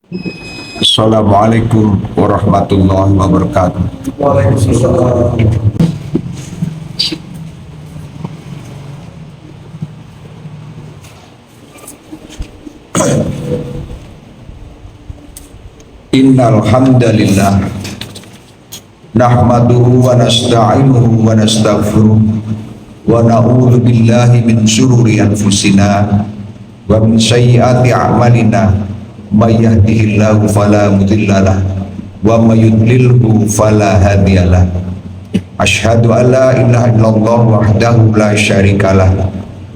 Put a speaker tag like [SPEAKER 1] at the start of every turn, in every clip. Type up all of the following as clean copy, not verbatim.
[SPEAKER 1] Assalamualaikum warahmatullahi wabarakatuh. Innal hamdalillah nahmaduhu wa nasta'inuhu wa nastaghfiruh wa na'udzu billahi min syururi anfusina wa min sayyiati a'malina may yahdihillahu fala mudhillalah wa may yudlilhu fala hadiyalah. Asyhadu an la ilaha illallah wahdahu la syarikalah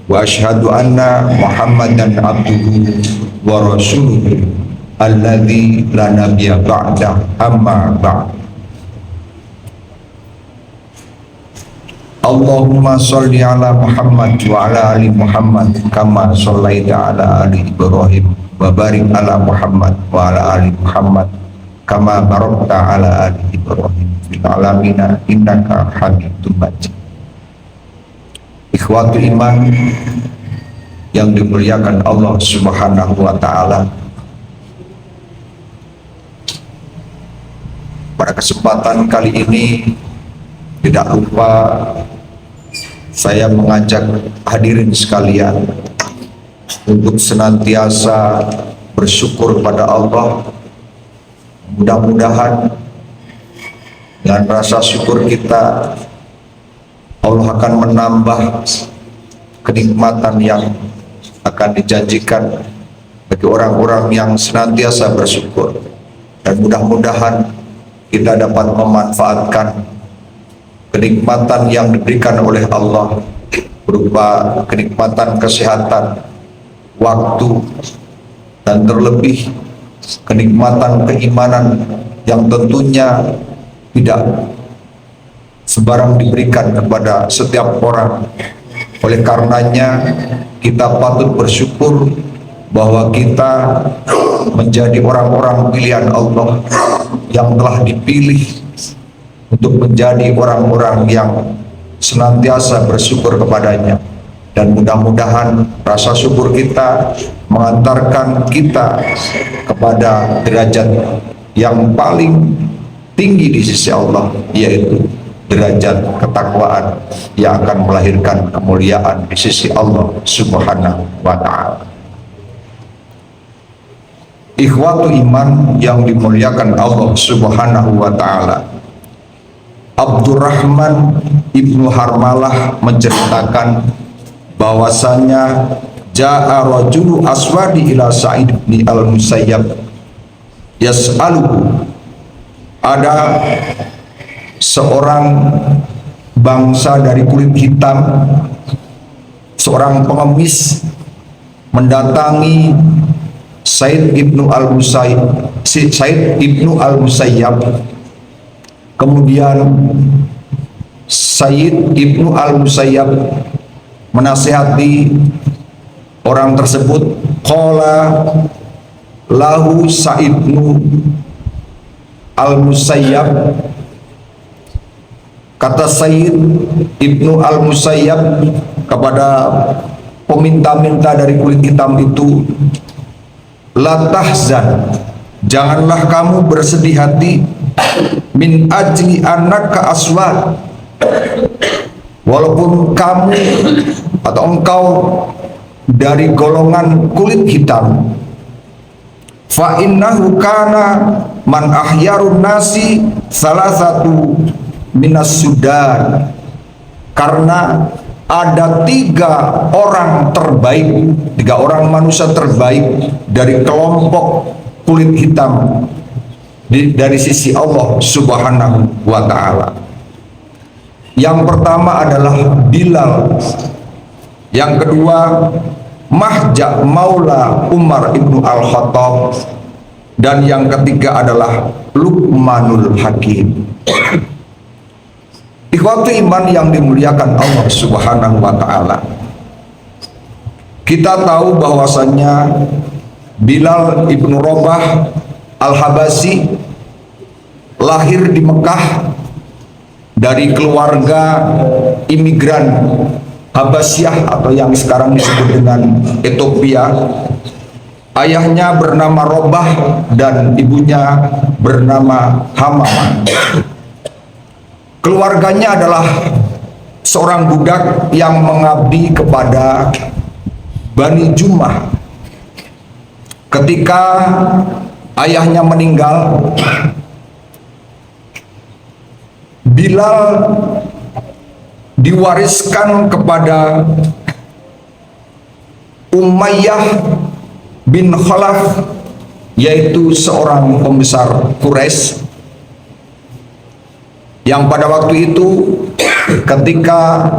[SPEAKER 1] wa asyhadu anna Muhammadan abduhu wa rasuluhu alladzi la nabiyya ba'da, amma ba'd. Allahumma sholli ala Muhammad wa ala ali Muhammad kama shallaita ala ali Ibrahim wa barik ala Muhammad wa ala ali Muhammad kama barakta ala ali Ibrahim fil alamin innaka Hamidum Majid. Ikhwatu iman yang dimuliakan Allah Subhanahu wa taala, pada kesempatan kali ini tidak lupa saya mengajak hadirin sekalian untuk senantiasa bersyukur pada Allah. Mudah-mudahan dengan rasa syukur kita, Allah akan menambah kenikmatan yang akan dijanjikan bagi orang-orang yang senantiasa bersyukur, dan mudah-mudahan kita dapat memanfaatkan kenikmatan yang diberikan oleh Allah berupa kenikmatan kesehatan, waktu, dan terlebih kenikmatan keimanan yang tentunya tidak sembarang diberikan kepada setiap orang. Oleh karenanya kita patut bersyukur bahwa kita menjadi orang-orang pilihan Allah yang telah dipilih untuk menjadi orang-orang yang senantiasa bersyukur kepadanya. Dan mudah-mudahan rasa syukur kita mengantarkan kita kepada derajat yang paling tinggi di sisi Allah, yaitu derajat ketakwaan yang akan melahirkan kemuliaan di sisi Allah Subhanahu wa ta'ala. Ikhwatu iman yang dimuliakan Allah Subhanahu wa ta'ala, Abdurrahman ibnu Harmalah menceritakan bahwasanya ja'a rajulu aswadi ila Sa'id bin al-Musayyab yas'aluhu, ada seorang bangsa dari kulit hitam, seorang pengemis, mendatangi Said ibnu al-Musayyab. Kemudian Said ibnu al-Musayyab menasihati orang tersebut. Qala lahu Said ibnu al-Musayyab, kata Said ibnu al-Musayyab kepada peminta-minta dari kulit hitam itu, la tahzan, janganlah kamu bersedih hati, min ajli annaka aswad, walaupun kamu atau engkau dari golongan kulit hitam. Fa innahu kana man ahyarun nasi salah satu minas Sudan, karena ada tiga orang manusia terbaik dari kelompok kulit hitam dari sisi Allah Subhanahu wa ta'ala. Yang pertama adalah Bilal, yang kedua Mahja Maula Umar ibnu al-Khattab, dan yang ketiga adalah Luqmanul Hakim. Ikhwatu iman yang dimuliakan Allah Subhanahu wa ta'ala, kita tahu bahwasannya Bilal ibnu Rabah al-Habasi lahir di Mekah dari keluarga imigran Habasyah atau yang sekarang disebut dengan Ethiopia. Ayahnya bernama Robah dan ibunya bernama Hamamah. Keluarganya adalah seorang budak yang mengabdi kepada Bani Jumah. Ketika ayahnya meninggal, Bilal diwariskan kepada Umayyah bin Khalaf, yaitu seorang pembesar Quraisy yang pada waktu itu ketika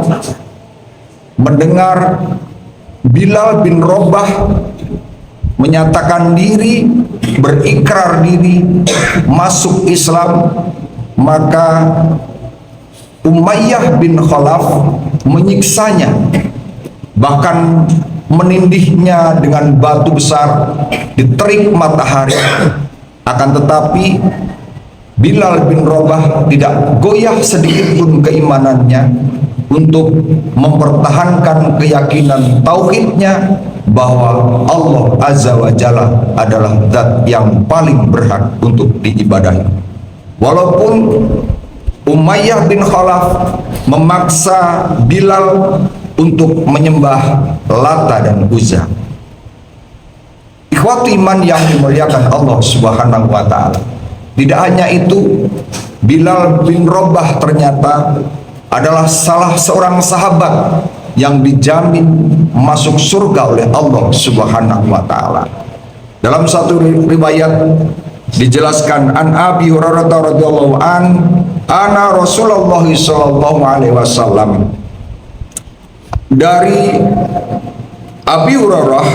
[SPEAKER 1] mendengar Bilal bin Robah menyatakan diri, berikrar diri masuk Islam, maka Umayyah bin Khalaf menyiksanya, bahkan menindihnya dengan batu besar di terik matahari. Akan tetapi Bilal bin Robah tidak goyah sedikit pun keimanannya untuk mempertahankan keyakinan tauhidnya bahwa Allah Azza wa Jalla adalah zat yang paling berhak untuk diibadahi. Walaupun Umayyah bin Khalaf memaksa Bilal untuk menyembah Lata dan Uzza. Ikhwati iman yang dimuliakan Allah Subhanahu wa taala. Tidak hanya itu, Bilal bin Robah ternyata adalah salah seorang sahabat yang dijamin masuk surga oleh Allah Subhanahu wa taala. Dalam satu riwayat dijelaskan, an Abi Hurairah radhiyallahu an ana Rasulullah sallallahu alaihi wasallam, dari Abi Hurairah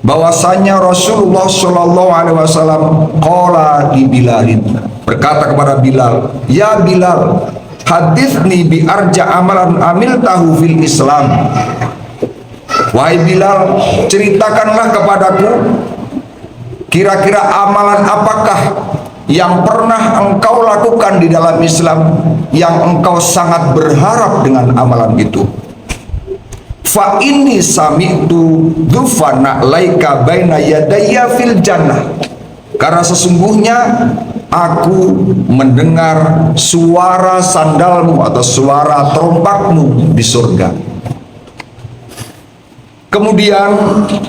[SPEAKER 1] bahwasanya Rasulullah sallallahu alaihi wasallam qala li Bilalin, berkata kepada Bilal, ya Bilal, hadithni bi arja amalan amiltahu fil Islam. Wahai Bilal, ceritakanlah kepadaku kira-kira amalan apakah yang pernah engkau lakukan di dalam Islam yang engkau sangat berharap dengan amalan itu. Fa inni sami'tu dhufana laika baina yadayya fil jannah, karena sesungguhnya aku mendengar suara sandalmu atau suara terompakmu di surga. Kemudian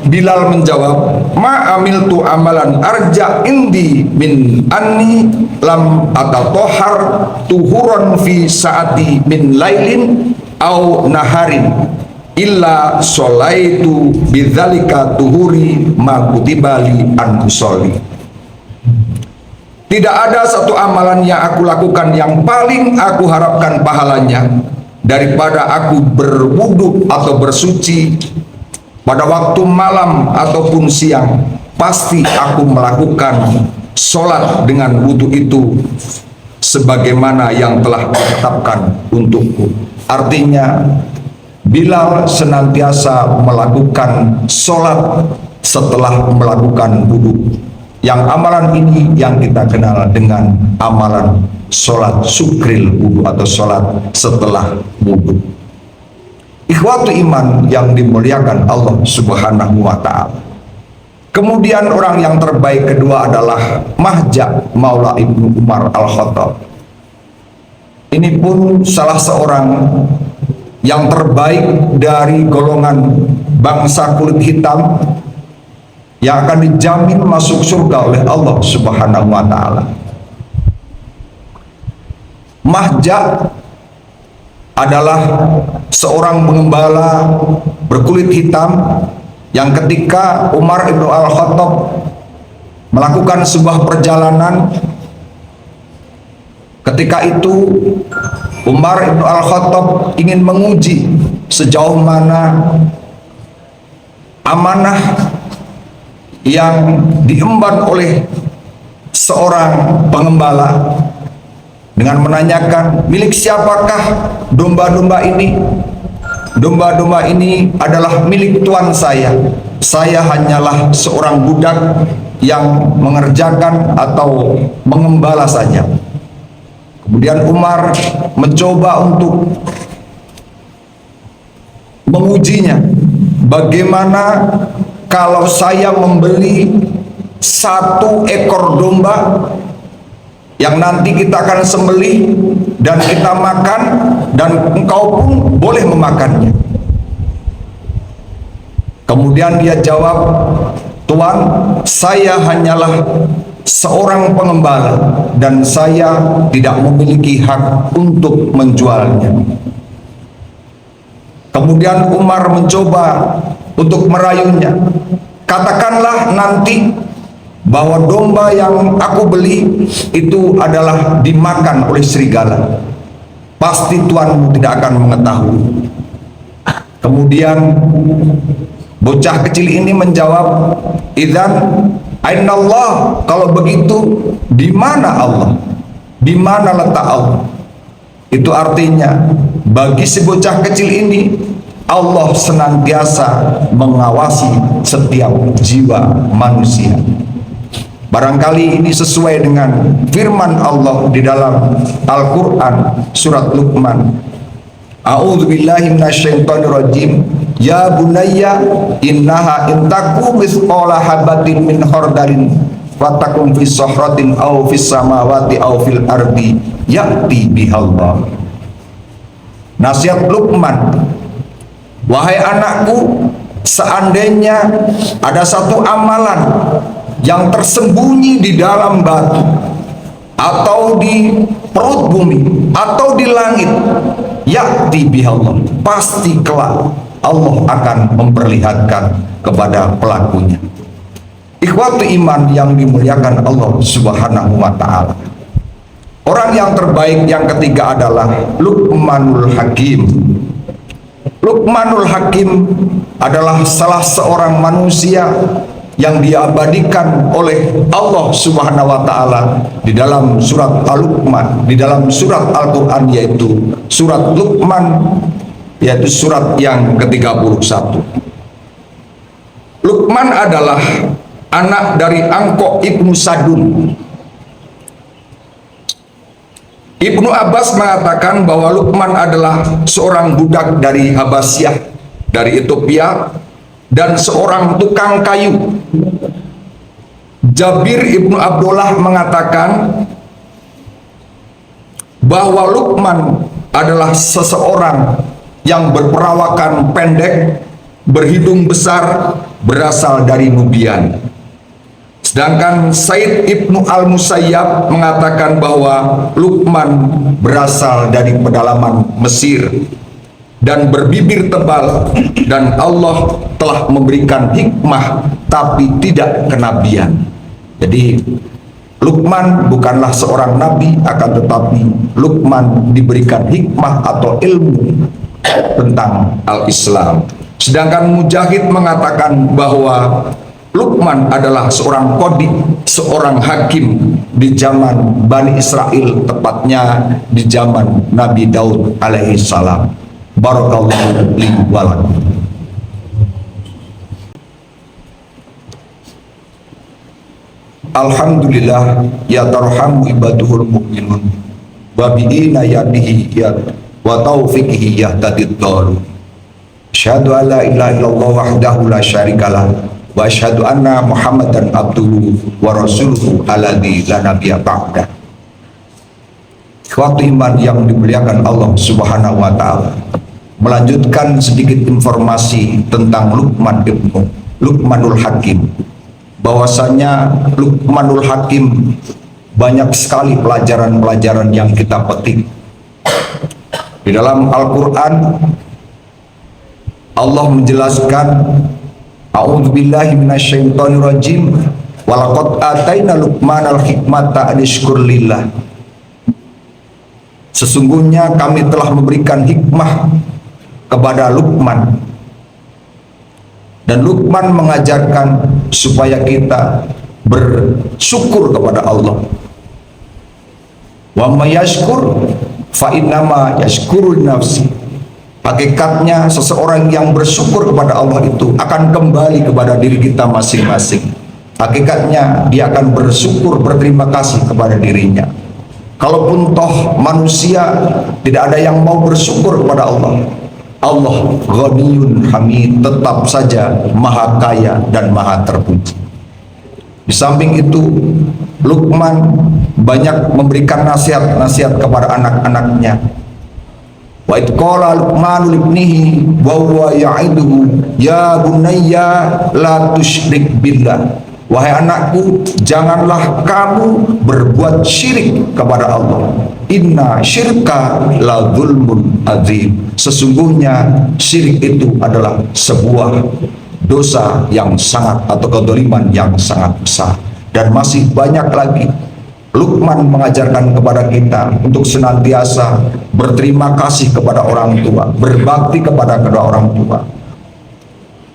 [SPEAKER 1] Bilal menjawab, ma amiltu amalan arja indi min anni lam atatohar tuhuron fi saati min lailin au naharin illa sholaitu bidzalika tuhuri ma kutibali an usolli. Tidak ada satu amalan yang aku lakukan yang paling aku harapkan pahalanya daripada aku berwudu atau bersuci pada waktu malam ataupun siang. Pasti aku melakukan sholat dengan wudu itu sebagaimana yang telah ditetapkan untukku. Artinya Bilal senantiasa melakukan sholat setelah melakukan wudu. Yang amalan ini yang kita kenal dengan amalan sholat sukril wudu atau sholat setelah wudu. Ikhwatu iman yang dimuliakan Allah Subhanahu wa ta'ala. Kemudian orang yang terbaik kedua adalah Mahja Maula Ibnu Umar Al-Khattab. Ini pun salah seorang yang terbaik dari golongan bangsa kulit hitam yang akan dijamin masuk surga oleh Allah Subhanahu wa ta'ala. Mahja adalah seorang pengembala berkulit hitam yang ketika Umar Ibn Al-Khattab melakukan sebuah perjalanan, ketika itu Umar Ibn Al-Khattab ingin menguji sejauh mana amanah yang diemban oleh seorang pengembala dengan menanyakan, milik siapakah domba-domba ini? Domba-domba ini adalah milik tuan saya. Saya hanyalah seorang budak yang mengerjakan atau mengembala saja. Kemudian Umar mencoba untuk mengujinya, bagaimana kalau saya membeli 1 ekor domba yang nanti kita akan sembelih dan kita makan, dan engkau pun boleh memakannya. Kemudian dia jawab, Tuan, saya hanyalah seorang pengembala dan saya tidak memiliki hak untuk menjualnya. Kemudian Umar mencoba untuk merayunya, katakanlah nanti bahwa domba yang aku beli itu adalah dimakan oleh serigala, pasti tuanmu tidak akan mengetahui. Kemudian bocah kecil ini menjawab, idzan aina Allah, kalau begitu di mana Allah, di mana letak Allah? Itu artinya bagi si bocah kecil ini Allah senantiasa mengawasi setiap jiwa manusia. Barangkali ini sesuai dengan firman Allah di dalam Al-Quran surat Luqman. A'udzubillahi minasyaitonirrajim. Ya bunayya innaha intaku mithqala habatin min khardalin fatakum fi sahratin aw fis samawati aw fil ardi ya'ti bihallah. Nasihat Luqman, wahai anakku, seandainya ada satu amalan yang tersembunyi di dalam batu atau di perut bumi atau di langit, ya'ti bihallah, pasti kelak Allah akan memperlihatkan kepada pelakunya. Ikhwatu iman yang dimuliakan Allah Subhanahu wa ta'ala. Orang yang terbaik yang ketiga adalah Luqmanul Hakim. Luqmanul Hakim adalah salah seorang manusia yang diabadikan oleh Allah Subhanahu wa ta'ala di dalam surat Al-Luqman, di dalam surat Al-Quran, yaitu surat Luqman, yaitu surat yang ke-31. Luqman adalah anak dari Angko Ibnu Sadun. Ibnu Abbas mengatakan bahwa Luqman adalah seorang budak dari Habasyah, dari Ethiopia, dan seorang tukang kayu. Jabir Ibnu Abdullah mengatakan bahwa Luqman adalah seseorang yang berperawakan pendek, berhidung besar, berasal dari Nubian. Sedangkan Said Ibnu Al-Musayyab mengatakan bahwa Luqman berasal dari pedalaman Mesir dan berbibir tebal, dan Allah telah memberikan hikmah tapi tidak kenabian. Jadi Luqman bukanlah seorang nabi, akan tetapi Luqman diberikan hikmah atau ilmu tentang al-Islam. Sedangkan Mujahid mengatakan bahwa Luqman adalah seorang qadi, seorang hakim di zaman Bani Israel, tepatnya di zaman Nabi Daud alaihi salam. Barakallahu li wa lakum. Alhamdulillah ya tarhamu ibaduhul mu'minun wa bi'ina yadihi ya wa taufiqihi yahtadid dhalu. Asyhadu an la ilaha illallah wahdahu la syarikalah wa asyhadu anna Muhammadan abduhu wa rasuluhu alladzi la nabiyya ba'dah. Ikhwati iman yang dimuliakan Allah Subhanahu wa ta'ala, melanjutkan sedikit informasi tentang Luqmanul Hakim. Bahwasanya Luqmanul Hakim banyak sekali pelajaran-pelajaran yang kita petik. Di dalam Al-Quran Allah menjelaskan, a'udzubillahi minasyaitonirrajim, walaqad ataina Luqmanal hikmata anishkur lillah. Sesungguhnya kami telah memberikan hikmah kepada Luqman, dan Luqman mengajarkan supaya kita bersyukur kepada Allah. Wa may yashkur fa innama yashkuru nafsi. Hakikatnya seseorang yang bersyukur kepada Allah itu akan kembali kepada diri kita masing-masing. Hakikatnya dia akan bersyukur, berterima kasih kepada dirinya. Kalaupun toh manusia tidak ada yang mau bersyukur kepada Allah, Allah Ghaniyun Hamid, tetap saja maha kaya dan maha terpuji. Di samping itu, Luqman banyak memberikan nasihat-nasihat kepada anak-anaknya. Wa idh qala Luqmanu libnihi wa huwa ya'iduhu ya bunayya la tusyrik billah. Wahai anakku, janganlah kamu berbuat syirik kepada Allah. Inna syirka la zulmun azim. Sesungguhnya syirik itu adalah sebuah dosa yang sangat, atau kezaliman yang sangat besar. Dan masih banyak lagi Luqman mengajarkan kepada kita untuk senantiasa berterima kasih kepada orang tua, berbakti kepada kedua orang tua.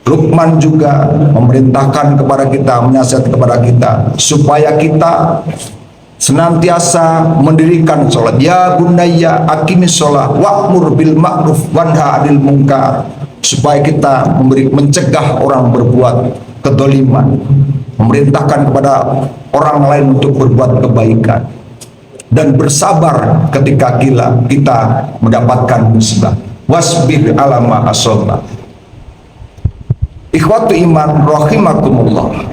[SPEAKER 1] Luqman juga memerintahkan kepada kita, menasihat kepada kita supaya kita senantiasa mendirikan sholat. Ya bunayya aqimis sholat wa'mur bil ma'ruf wanha 'anil munkar, supaya kita mencegah orang berbuat kedzaliman, memerintahkan kepada orang lain untuk berbuat kebaikan, dan bersabar ketika kita mendapatkan musibah. Wasbir ala ma asaba. Ikhwatu iman rahimakumullah,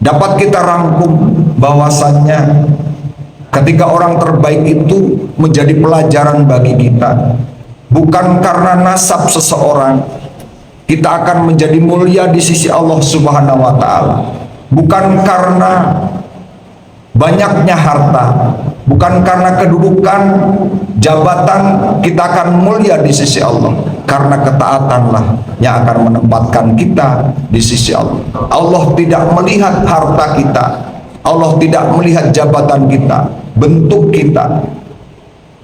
[SPEAKER 1] dapat kita rangkum bahwasannya ketika orang terbaik itu menjadi pelajaran bagi kita. Bukan karena nasab seseorang kita akan menjadi mulia di sisi Allah Subhanahu wa Ta'ala, bukan karena banyaknya harta, bukan karena kedudukan jabatan kita akan mulia di sisi Allah, karena ketaatanlah yang akan menempatkan kita di sisi Allah. Allah tidak melihat harta kita, Allah tidak melihat jabatan kita, bentuk kita.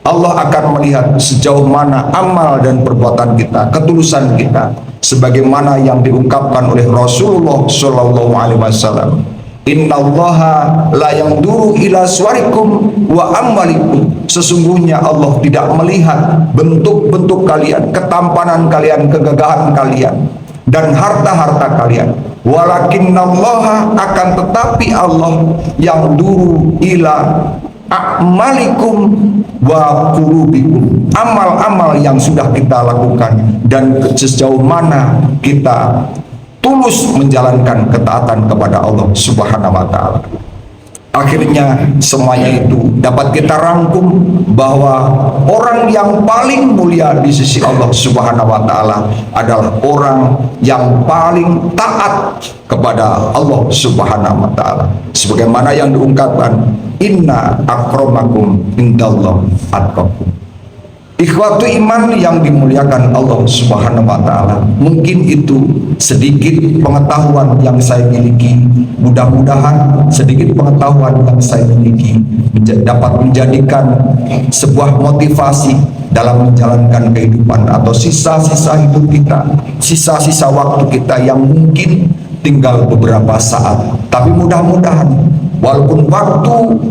[SPEAKER 1] Allah akan melihat sejauh mana amal dan perbuatan kita, ketulusan kita, sebagaimana yang diungkapkan oleh Rasulullah Shallallahu Alaihi Wasallam. Innallaha la yanzuru ila suwarikum wa amalikum. Sesungguhnya Allah tidak melihat bentuk-bentuk kalian, ketampanan kalian, kegagahan kalian, dan harta-harta kalian. Walakinnallaha, akan tetapi Allah yang duru ila a'malikum wa qulubikum, amal-amal yang sudah kita lakukan dan sejauh mana kita tulus menjalankan ketaatan kepada Allah Subhanahu wa Ta'ala. Akhirnya semuanya itu dapat kita rangkum bahwa orang yang paling mulia di sisi Allah Subhanahu wa Ta'ala adalah orang yang paling taat kepada Allah Subhanahu wa Ta'ala, sebagaimana yang diungkapkan, inna akramakum indallah atqakum. Ikhwatu iman yang dimuliakan Allah Subhanahu wa Ta'ala, mungkin itu sedikit pengetahuan yang saya miliki. Mudah-mudahan sedikit pengetahuan yang saya miliki dapat menjadikan sebuah motivasi dalam menjalankan kehidupan atau sisa-sisa hidup kita, sisa-sisa waktu kita yang mungkin tinggal beberapa saat. Tapi mudah-mudahan walaupun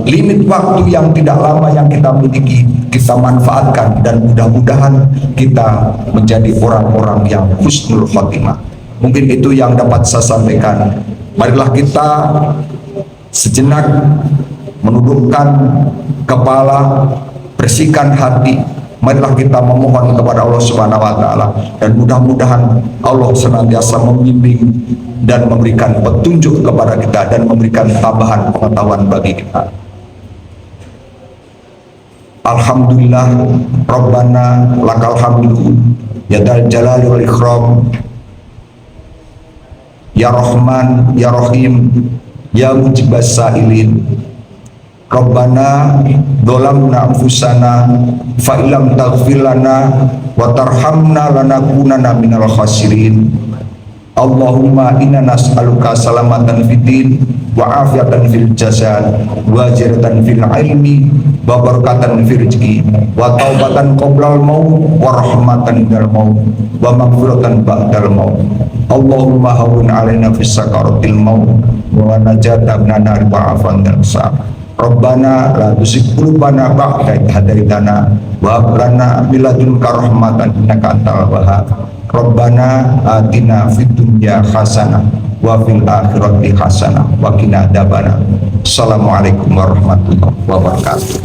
[SPEAKER 1] limit waktu yang tidak lama yang kita miliki, kita manfaatkan, dan mudah-mudahan kita menjadi orang-orang yang husnul khotimah. Mungkin itu yang dapat saya sampaikan. Marilah kita sejenak menundukkan kepala, bersihkan hati. Marilah kita memohon kepada Allah Subhanahu wa Ta'ala, dan mudah-mudahan Allah senantiasa membimbing dan memberikan petunjuk kepada kita dan memberikan tambahan pengetahuan bagi kita. Alhamdulillah Rabbana lakal hamdu ya dzal jalali wal ikram, ya Rahman ya Rahim ya mujibas sa'ilin. Rabbana dzalamna anfusana fa illam taghfir lana wa tarhamna lanakunanna minal khasirin. Allahumma inna nas'aluka salamatan fid din wa afiatan fil jasad wa ajratan fil ilmi wa barakatan fil rizqi wa taubatan qoblal maut wa rahmatan indal maut wa maghfiratan ba'dal maut. Allahumma hawwin 'alaina fis sakaratil maut wa najatan minan nar wa afan dan sa. Rabbana la tuzigh qulubana ba'da idh hadaitana wa hab lana min ladunka rahmatan innaka antal wahhab. Rabbana atina fid dunya hasanah wa fil akhirati hasanah wa qina adzabannar. Assalamualaikum warahmatullahi wabarakatuh.